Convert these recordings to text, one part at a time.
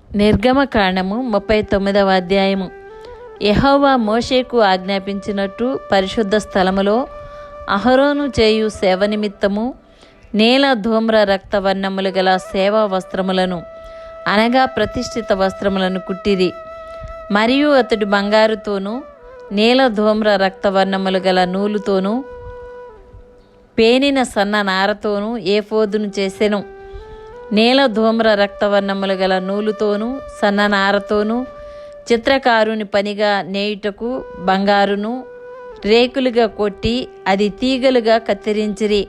నిర్గమకాండము 39వ అధ్యాయము. యెహోవా మోషేకు ఆజ్ఞాపించినట్టు పరిశుద్ధ స్థలములో అహరోను చేయు సేవ నిమిత్తము నీల ధూమ్ర రక్తవర్ణములు గల సేవా వస్త్రములను అనగా ప్రతిష్ఠిత వస్త్రములను కుట్టిరి. మరియు అతడు బంగారుతోనూ నీల ధూమ్ర రక్తవర్ణములు గల నూలుతోనూ పేనిన సన్న నారతోనూ ఏఫోదును చేసెను. నీల ధూమ్ర రక్తవర్ణములు గల నూలుతోనూ సన్న నారతోనూ చిత్రకారుని పనిగా నేయుటకు బంగారును రేకులుగా కొట్టి అది తీగలుగా కత్తిరించిరి.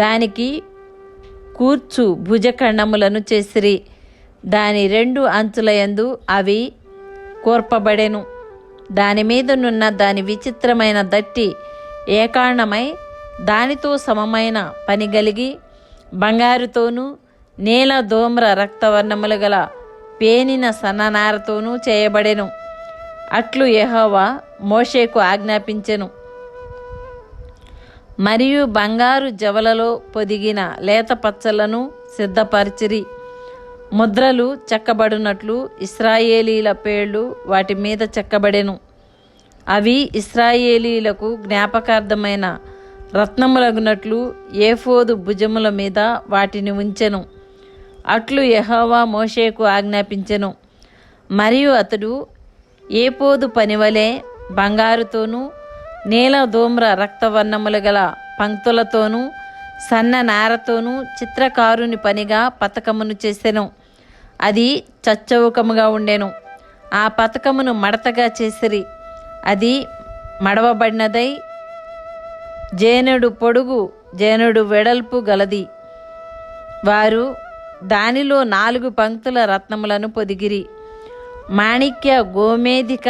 దానికి కూర్చు భుజఖండములను చేసిరి. దాని 2 అంచులయందు అవి కూర్పబడెను. దాని మీదనున్న దాని విచిత్రమైన దట్టి ఏకాండమై దానితో సమమైన పని కలిగి బంగారుతోనూ నీల ధూమ్ర రక్తవర్ణములు గల పేనిన సన్ననారతోనూ చేయబడెను. అట్లు యెహోవా మోషేకు ఆజ్ఞాపించెను. మరియు బంగారు జవలలో పొదిగిన లేత పచ్చలను సిద్ధపరిచిరి. ముద్రలు చెక్కబడినట్లు ఇశ్రాయేలీల పేర్లు వాటి మీద చెక్కబడెను. అవి ఇశ్రాయేలీలకు జ్ఞాపకార్థమైన రత్నములగునట్లు ఏఫోదు భుజముల మీద వాటిని ఉంచెను. అట్లు యెహోవా మోషేకు ఆజ్ఞాపించెను. మరియు అతడు ఏఫోదు పనివలే బంగారుతోనూ నీల ధూమ్ర రక్తవర్ణములు గల పంక్తులతోనూ సన్న నారతోనూ చిత్రకారుని పనిగా పతకమును చేసెను. అది చచ్చౌకముగా ఉండెను. ఆ పతకమును మడతగా చేసిరి. అది మడవబడినదై జేనుడు పొడుగు జేనుడు వెడల్పు గలది. వారు దానిలో 4 పంక్తుల రత్నములను పొదిగిరి. మాణిక్య గోమేధిక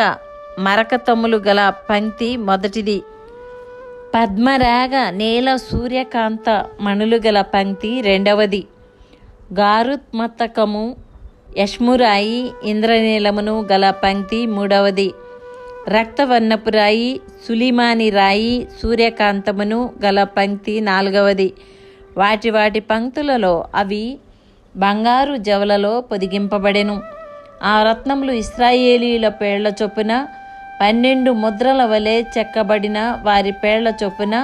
మరకతములు గల పంక్తి మొదటిది. పద్మరాగ నీల సూర్యకాంత మణులు గల పంక్తి రెండవది. గారుత్మతకము యష్మురాయి ఇంద్రనీలమును గల పంక్తి మూడవది. రక్తవర్ణపు రాయి సులిమాని రాయి సూర్యకాంతమును గల పంక్తి నాలుగవది. వాటి పంక్తులలో అవి బంగారు జవలలో పొదిగింపబడెను. ఆ రత్నములు ఇశ్రాయేలీల పేర్ల చొప్పున 12 ముద్రల వలె చెక్కబడిన వారి పేర్ల చొప్పున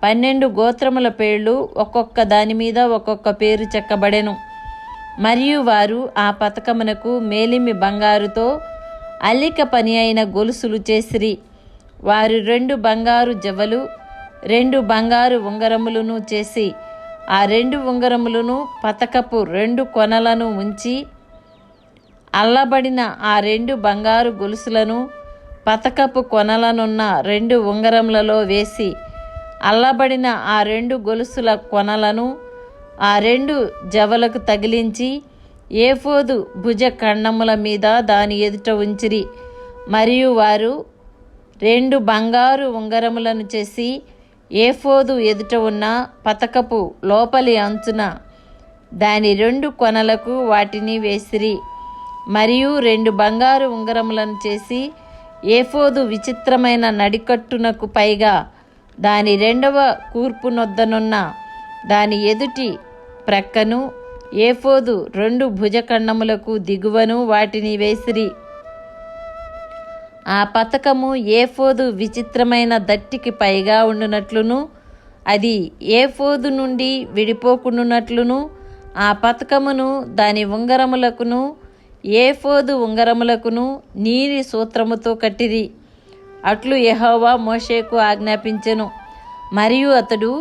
12 గోత్రముల పేర్లు ఒక్కొక్క దాని మీద ఒక్కొక్క పేరు చెక్కబడెను. మరియు వారు ఆ పతకమునకు మేలిమి బంగారుతో అల్లిక పని అయిన గొలుసులు చేసిరి. వారు 2 బంగారు జవ్వలు 2 బంగారు ఉంగరములను చేసి ఆ 2 ఉంగరములను పతకపు 2 కొనలను ఉంచి అల్లబడిన ఆ 2 బంగారు గొలుసులను పతకపు కొనలనున్న 2 ఉంగరములలో వేసి అల్లబడిన ఆ 2 గొలుసుల కొనలను ఆ 2 జవలకు తగిలించి ఏఫోదు భుజ ఖండముల మీద దాని ఎదుట ఉంచిరి. మరియు వారు 2 బంగారు ఉంగరములను చేసి ఏఫోదు ఎదుట ఉన్న పతకపు లోపలి అంచున దాని 2 కొనలకు వాటిని వేసిరి. మరియు 2 బంగారు ఉంగరములను చేసి ఏఫోదు విచిత్రమైన నడికట్టునకు పైగా దాని 2వ కూర్పు నొద్దనున్న దాని ఎదుటి ప్రక్కను ఏఫోదు 2 భుజఖండములకు దిగువను వాటిని వేసిరి. ఆ పతకము ఏఫోదు విచిత్రమైన దట్టికి పైగా ఉండునట్లును అది ఏఫోదు నుండి విడిపోకుండునట్లును ఆ పతకమును దాని ఉంగరములకును ఏఫోదు ఉంగరములకును నీలి సూత్రముతో కట్టిరి. అట్లు యెహోవా మోషేకు ఆజ్ఞాపించెను. మరియు అతడు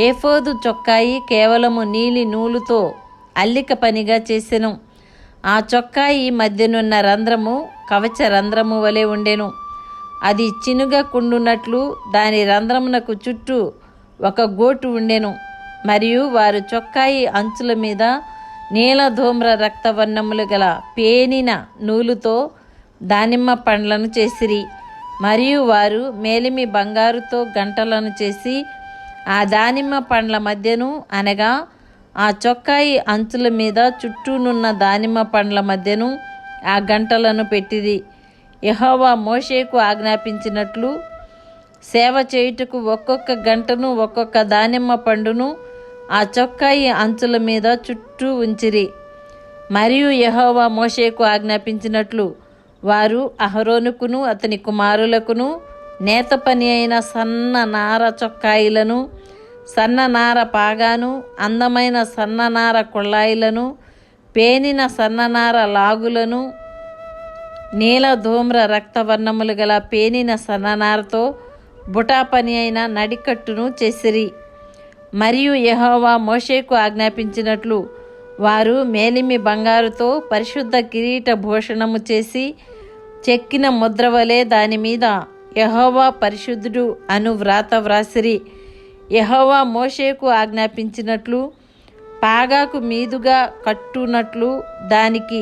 ఏఫోదు చొక్కాయి కేవలము నీలి నూలుతో అల్లిక పనిగా చేసెను. ఆ చొక్కాయి మధ్యనున్న రంధ్రము కవచ రంధ్రము వలె ఉండెను. అది చినుగకుండునట్లు దాని రంధ్రమునకు చుట్టూ ఒక గోటు ఉండెను. మరియు వారు చొక్కాయి అంచుల మీద నీల ధూమ్ర రక్తవర్ణములు గల పేనిన నూలుతో దానిమ్మ పండ్లను చేసిరి. మరియు వారు మేలిమి బంగారుతో గంటలను చేసి ఆ దానిమ్మ పండ్ల మధ్యను అనగా ఆ చొక్కాయి అంచుల మీద చుట్టూనున్న దానిమ్మ పండ్ల మధ్యను ఆ గంటలను పెట్టిరి. యెహోవా మోషేకు ఆజ్ఞాపించినట్లు సేవ చేయుటకు ఒక్కొక్క గంటను ఒక్కొక్క దానిమ్మ పండును ఆ చొక్కాయి అంచుల మీద చుట్టూ ఉంచిరి. మరియు యెహోవా మోషేకు ఆజ్ఞాపించినట్లు వారు అహరోనుకును అతని కుమారులకును నేత పని అయిన సన్న నార చొక్కాయిలను, సన్న నార పాగాను, అందమైన సన్ననార కొళ్ళాయిలను, పేనిన సన్ననార లాగులను, నీల ధూమ్ర రక్తవర్ణములు గల పేనిన సన్ననారతో బుటా పని అయిన నడికట్టును చేసిరి. మరియు యెహోవా మోషేకు ఆజ్ఞాపించినట్లు వారు మేలిమి బంగారుతో పరిశుద్ధ కిరీట భూషణము చేసి చెక్కిన ముద్రవలే దాని మీద యెహోవా పరిశుద్ధుడు అను వ్రాత వ్రాసిరి. యెహోవా మోషేకు ఆజ్ఞాపించినట్లు పాగాకు మీదుగా కట్టునట్లు దానికి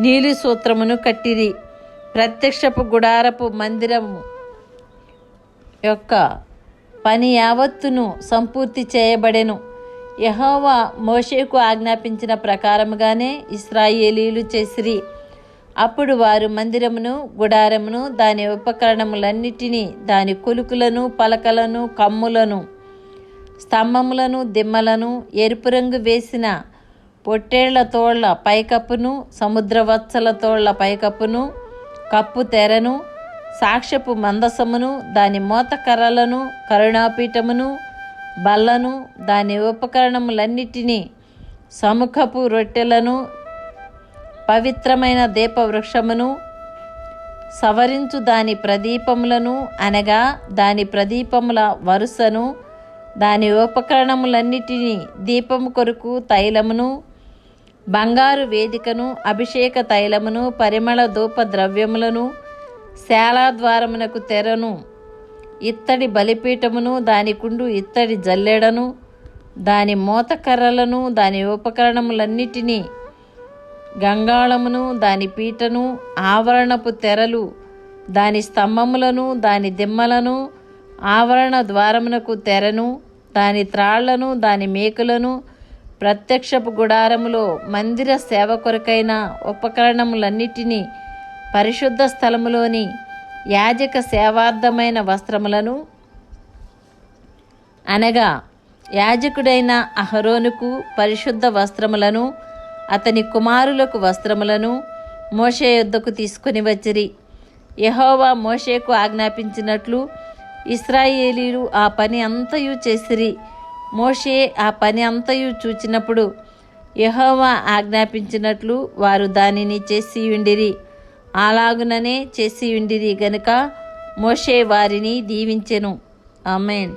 నీలి సూత్రమును కట్టిరి. ప్రత్యక్షపు గుడారపు మందిరము యొక్క పని యావత్తును సంపూర్తి చేయబడెను. యెహోవా మోషేకు ఆజ్ఞాపించిన ప్రకారముగానే ఇశ్రాయేలీయులు చేసిరి. అప్పుడు వారు మందిరమును, గుడారమును, దాని ఉపకరణములన్నిటినీ, దాని కొలుకులను, పలకలను, కమ్ములను, స్తంభములను, దిమ్మలను, ఎరుపు రంగు వేసిన పొట్టేళ్ల తోళ్ల పైకప్పును, సముద్రవత్సల తోళ్ల పైకప్పును, కప్పు తెరను, సాక్ష్యపు మందసమును, దాని మోతకర్రలను, కరుణాపీఠమును, బల్లను, దాని ఉపకరణములన్నిటినీ, సముఖపు రొట్టెలను, పవిత్రమైన దీపవృక్షమును, సవరించు దాని ప్రదీపములను, అనగా దాని ప్రదీపముల వరుసను, దాని ఉపకరణములన్నిటినీ, దీపము కొరకు తైలమును, బంగారు వేదికను, అభిషేక తైలమును, పరిమళ ధూప ద్రవ్యములను, శాలాద్వారమునకు తెరను, ఇత్తడి బలిపీఠమును, దానికుండు ఇత్తడి జల్లెడను, దాని మోతకర్రలను, దాని ఉపకరణములన్నిటినీ, గంగాళమును, దాని పీటను, ఆవరణపు తెరలు, దాని స్తంభములను, దాని దిమ్మలను, ఆవరణ ద్వారమునకు తెరను, దాని త్రాళ్లను, దాని మేకులను, ప్రత్యక్షపు గుడారములో మందిర సేవ కొరకైన ఉపకరణములన్నిటినీ, పరిశుద్ధ స్థలములోని యాజక సేవార్థమైన వస్త్రములను, అనగా యాజకుడైన అహరోనుకు పరిశుద్ధ వస్త్రములను, అతని కుమారులకు వస్త్రములను మోషే యొద్దకు తీసుకొని వచ్చిరి. యెహోవా మోషేకు ఆజ్ఞాపించినట్లు ఇశ్రాయేలీయులు ఆ పని అంతయు చేసిరి. మోషే ఆ పని అంతయు చూచినప్పుడు యెహోవా ఆజ్ఞాపించినట్లు వారు దానిని చేసియుండిరి. అలాగుననే చేసియుండిరి గనుక మోషే వారిని దీవించెను. ఆమేన్.